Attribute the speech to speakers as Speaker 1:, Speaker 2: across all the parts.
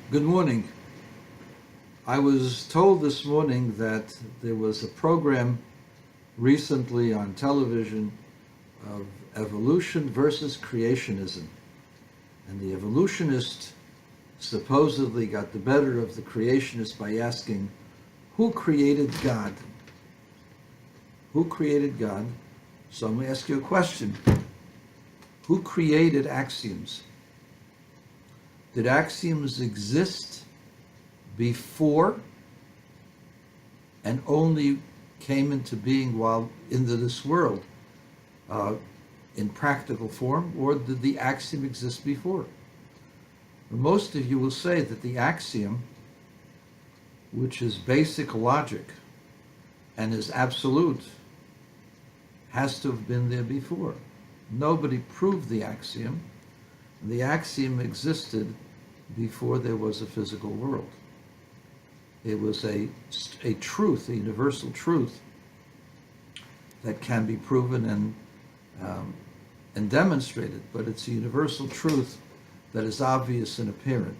Speaker 1: Good morning. I was told this morning that there was a program recently on television of evolution versus creationism. And the evolutionist supposedly got the better of the creationist by asking, who created God? Who created God? So I'm going to ask you a question. Who created axioms? Did axioms exist before and only came into being while into this world in practical form, or did the axiom exist before? Most of you will say that the axiom, which is basic logic and is absolute, has to have been there before. Nobody proved the axiom. The axiom existed before there was a physical world. It was a truth, a universal truth that can be proven and demonstrated, but it's a universal truth that is obvious and apparent.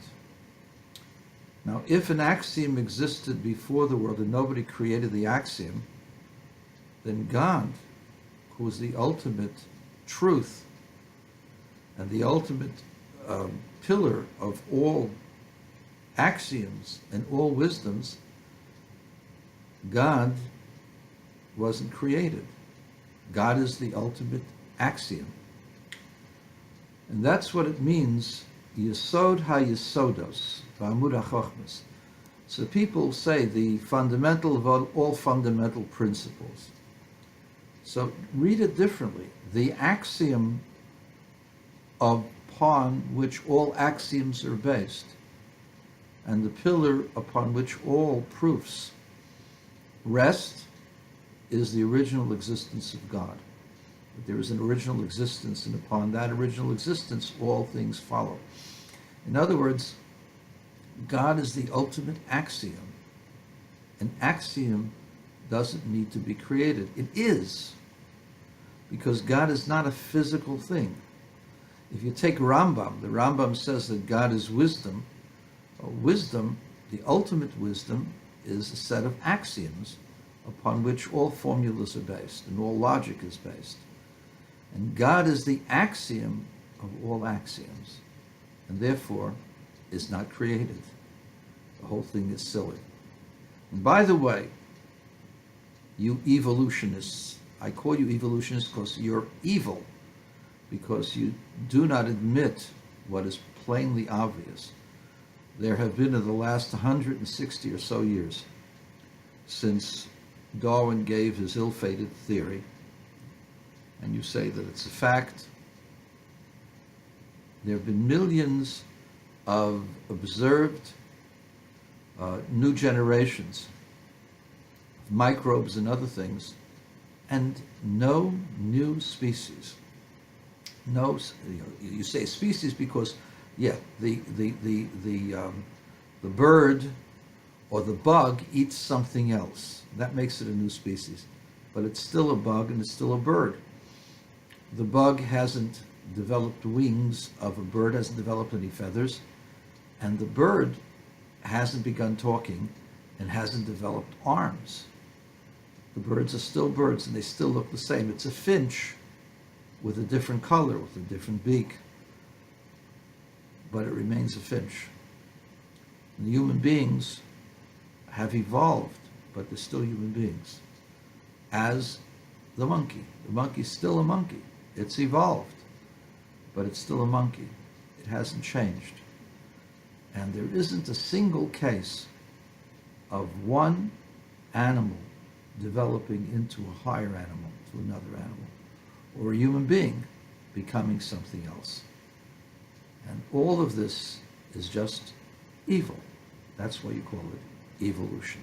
Speaker 1: Now, if an axiom existed before the world and nobody created the axiom, then God, who is the ultimate truth and the ultimate pillar of all axioms and all wisdoms, God wasn't created. God is the ultimate axiom. And that's what it means, Yesod ha-Yesodos, V'amud ha-Chochmas. So people say the fundamental of all fundamental principles. So read it differently. The axiom upon which all axioms are based, and the pillar upon which all proofs rest, is the original existence of God. There is an original existence, and upon that original existence, all things follow. In other words, God is the ultimate axiom. An axiom doesn't need to be created. It is, because God is not a physical thing. If you take Rambam, the Rambam says that God is wisdom. Wisdom, the ultimate wisdom, is a set of axioms upon which all formulas are based and all logic is based. And God is the axiom of all axioms, and therefore is not created. The whole thing is silly. And by the way, you evolutionists, I call you evolutionists because you're evil, because you do not admit what is plainly obvious. There have been, in the last 160 or so years, since Darwin gave his ill-fated theory, and you say that it's a fact, there have been millions of observed new generations of microbes and other things, and no new species. No, you say species because, yeah, the bird or the bug eats something else. That makes it a new species, but it's still a bug and it's still a bird. The bug hasn't developed wings of a bird, hasn't developed any feathers, and the bird hasn't begun talking and hasn't developed arms. The birds are still birds and they still look the same. It's a finch with a different color, with a different beak, but it remains a finch. And the human beings have evolved, but they're still human beings. As the monkey. The monkey's still a monkey. It's evolved, but it's still a monkey. It hasn't changed. And there isn't a single case of one animal developing into a higher animal, to another animal, or a human being becoming something else. And all of this is just evil. That's why you call it evolution.